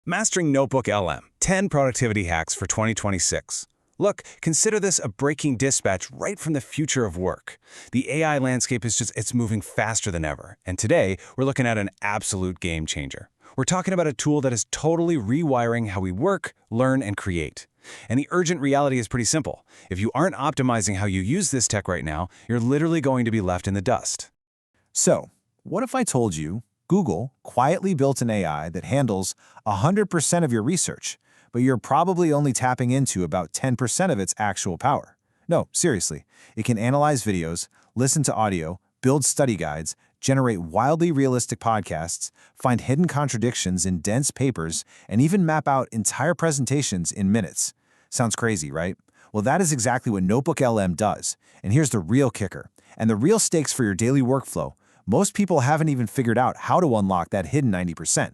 Mastering NotebookLM, 10 productivity hacks for 2026. Look, consider this a breaking dispatch right from the future of work. The AI landscape it's moving faster than ever. And today, we're looking at an absolute game changer. We're talking about a tool that is totally rewiring how we work, learn, and create. And the urgent reality is pretty simple. If you aren't optimizing how you use this tech right now, you're literally going to be left in the dust. So, what if I told you Google quietly built an AI that handles 100% of your research, but you're probably only tapping into about 10% of its actual power? No, seriously. It can analyze videos, listen to audio, build study guides, generate wildly realistic podcasts, find hidden contradictions in dense papers, and even map out entire presentations in minutes. Sounds crazy, right? Well, that is exactly what NotebookLM does. And here's the real kicker, and the real stakes for your daily workflow. Most people haven't even figured out how to unlock that hidden 90%.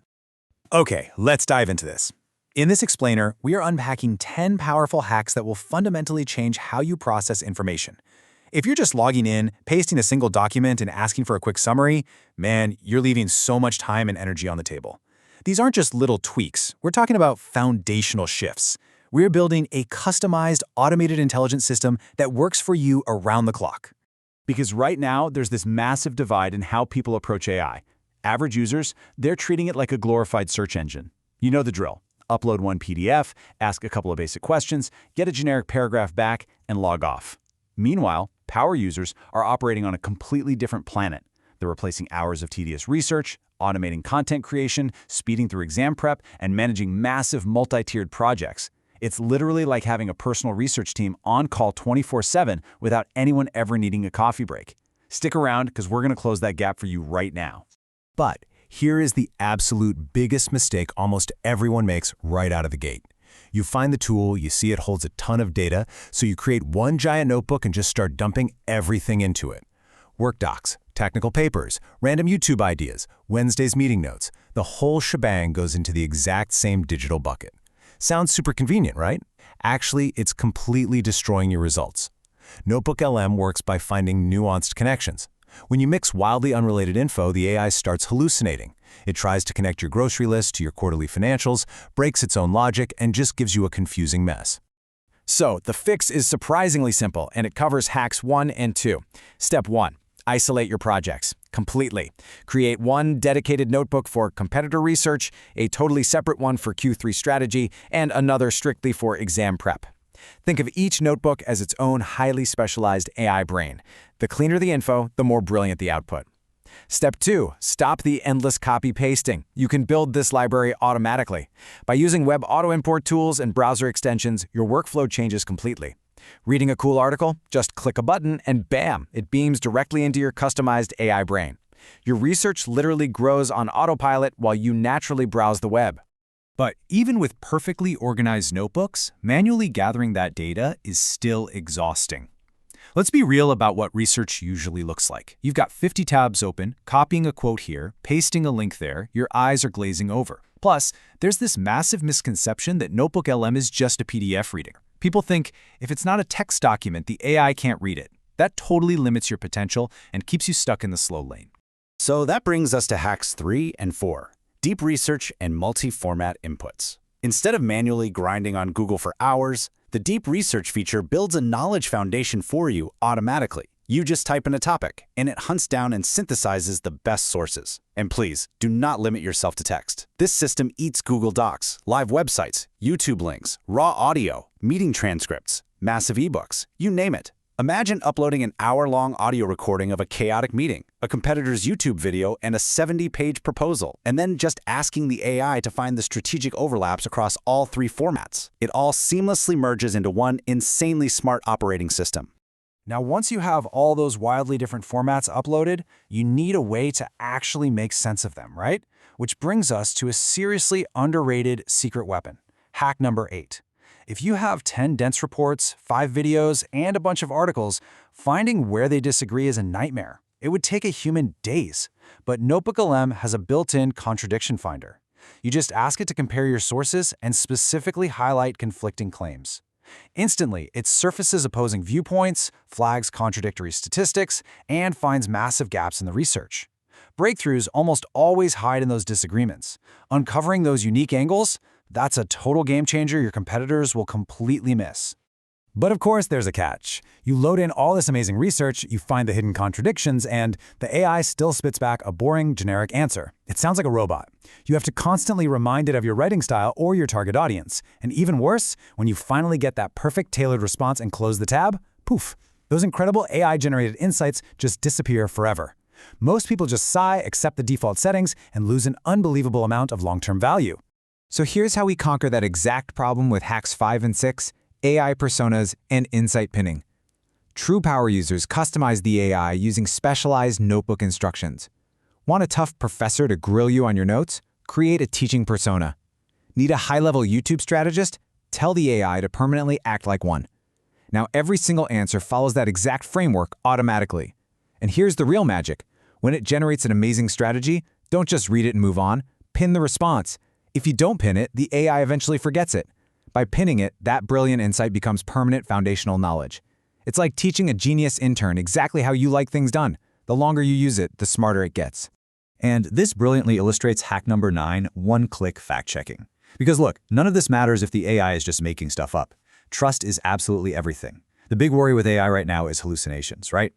Okay, let's dive into this. In this explainer, we are unpacking 10 powerful hacks that will fundamentally change how you process information. If you're just logging in, pasting a single document, and asking for a quick summary, man, you're leaving so much time and energy on the table. These aren't just little tweaks. We're talking about foundational shifts. We're building a customized, automated intelligence system that works for you around the clock. Because right now, there's this massive divide in how people approach AI. Average users, they're treating it like a glorified search engine. You know the drill. Upload one PDF, ask a couple of basic questions, get a generic paragraph back, and log off. Meanwhile, power users are operating on a completely different planet. They're replacing hours of tedious research, automating content creation, speeding through exam prep, and managing massive multi-tiered projects. It's literally like having a personal research team on call 24/7 without anyone ever needing a coffee break. Stick around because we're going to close that gap for you right now. But here is the absolute biggest mistake almost everyone makes right out of the gate. You find the tool, you see it holds a ton of data, so you create one giant notebook and just start dumping everything into it. Work docs, technical papers, random YouTube ideas, Wednesday's meeting notes. The whole shebang goes into the exact same digital bucket. Sounds super convenient, right? Actually, it's completely destroying your results. NotebookLM works by finding nuanced connections. When you mix wildly unrelated info, the AI starts hallucinating. It tries to connect your grocery list to your quarterly financials, breaks its own logic, and just gives you a confusing mess. So, the fix is surprisingly simple, and it covers hacks 1 and 2. Step 1. Isolate your projects completely. Create one dedicated notebook for competitor research, a totally separate one for Q3 strategy, and another strictly for exam prep. Think of each notebook as its own highly specialized AI brain. The cleaner the info, the more brilliant the output. Step 2. Stop the endless copy-pasting. You can build this library automatically. By using web auto-import tools and browser extensions, your workflow changes completely. Reading a cool article? Just click a button and bam, it beams directly into your customized AI brain. Your research literally grows on autopilot while you naturally browse the web. But even with perfectly organized notebooks, manually gathering that data is still exhausting. Let's be real about what research usually looks like. You've got 50 tabs open, copying a quote here, pasting a link there, your eyes are glazing over. Plus, there's this massive misconception that NotebookLM is just a PDF reader. People think if it's not a text document, the AI can't read it. That totally limits your potential and keeps you stuck in the slow lane. So that brings us to hacks 3 and 4, deep research and multi-format inputs. Instead of manually grinding on Google for hours, the deep research feature builds a knowledge foundation for you automatically. You just type in a topic, and it hunts down and synthesizes the best sources. And please, do not limit yourself to text. This system eats Google Docs, live websites, YouTube links, raw audio, meeting transcripts, massive ebooks, you name it. Imagine uploading an hour-long audio recording of a chaotic meeting, a competitor's YouTube video, and a 70-page proposal, and then just asking the AI to find the strategic overlaps across all 3 formats. It all seamlessly merges into one insanely smart operating system. Now, once you have all those wildly different formats uploaded, you need a way to actually make sense of them, right? Which brings us to a seriously underrated secret weapon, hack number 8. If you have 10 dense reports, 5 videos, and a bunch of articles, finding where they disagree is a nightmare. It would take a human days. But NotebookLM has a built-in contradiction finder. You just ask it to compare your sources and specifically highlight conflicting claims. Instantly, it surfaces opposing viewpoints, flags contradictory statistics, and finds massive gaps in the research. Breakthroughs almost always hide in those disagreements. Uncovering those unique angles, that's a total game changer your competitors will completely miss. But of course, there's a catch. You load in all this amazing research, you find the hidden contradictions, and the AI still spits back a boring, generic answer. It sounds like a robot. You have to constantly remind it of your writing style or your target audience. And even worse, when you finally get that perfect tailored response and close the tab, poof, those incredible AI-generated insights just disappear forever. Most people just sigh, accept the default settings, and lose an unbelievable amount of long-term value. So here's how we conquer that exact problem with hacks 5 and 6, AI personas, and insight pinning. True power users customize the AI using specialized notebook instructions. Want a tough professor to grill you on your notes? Create a teaching persona. Need a high-level YouTube strategist? Tell the AI to permanently act like one. Now every single answer follows that exact framework automatically. And here's the real magic. When it generates an amazing strategy, don't just read it and move on. Pin the response. If you don't pin it, the AI eventually forgets it. By pinning it, that brilliant insight becomes permanent foundational knowledge. It's like teaching a genius intern exactly how you like things done. The longer you use it, the smarter it gets. And this brilliantly illustrates hack number 9, one-click fact-checking. Because look, none of this matters if the AI is just making stuff up. Trust is absolutely everything. The big worry with AI right now is hallucinations, right?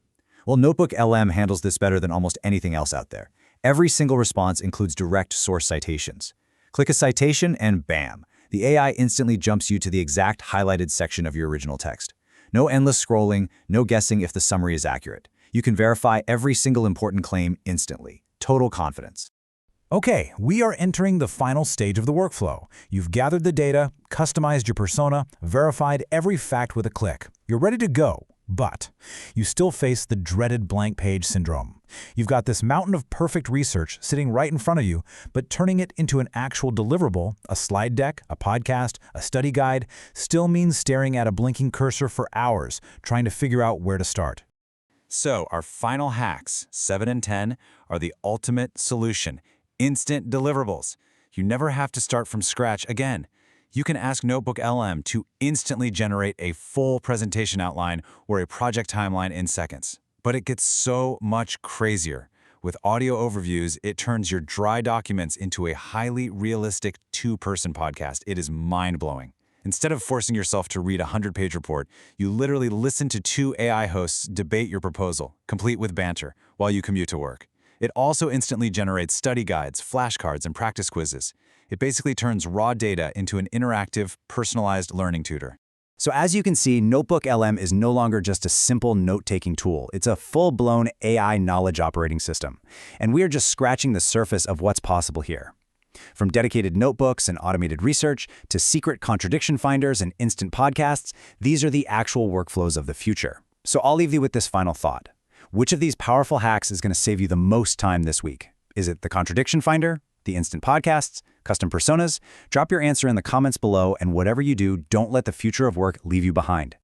Well, NotebookLM handles this better than almost anything else out there. Every single response includes direct source citations. Click a citation and bam! The AI instantly jumps you to the exact highlighted section of your original text. No endless scrolling, no guessing if the summary is accurate. You can verify every single important claim instantly. Total confidence. Okay, we are entering the final stage of the workflow. You've gathered the data, customized your persona, verified every fact with a click. You're ready to go, but you still face the dreaded blank page syndrome. You've got this mountain of perfect research sitting right in front of you, but turning it into an actual deliverable, a slide deck, a podcast, a study guide, still means staring at a blinking cursor for hours, trying to figure out where to start. So our final hacks, 7 and 10, are the ultimate solution. Instant deliverables. You never have to start from scratch again. You can ask NotebookLM to instantly generate a full presentation outline or a project timeline in seconds. But it gets so much crazier. With audio overviews, it turns your dry documents into a highly realistic two-person podcast. It is mind-blowing. Instead of forcing yourself to read a 100-page report, you literally listen to 2 AI hosts debate your proposal, complete with banter, while you commute to work. It also instantly generates study guides, flashcards, and practice quizzes. It basically turns raw data into an interactive, personalized learning tutor. So as you can see, NotebookLM is no longer just a simple note-taking tool. It's a full-blown AI knowledge operating system. And we are just scratching the surface of what's possible here. From dedicated notebooks and automated research to secret contradiction finders and instant podcasts, these are the actual workflows of the future. So I'll leave you with this final thought. Which of these powerful hacks is going to save you the most time this week? Is it the contradiction finder, the instant podcasts, custom personas? Drop your answer in the comments below, and whatever you do, don't let the future of work leave you behind.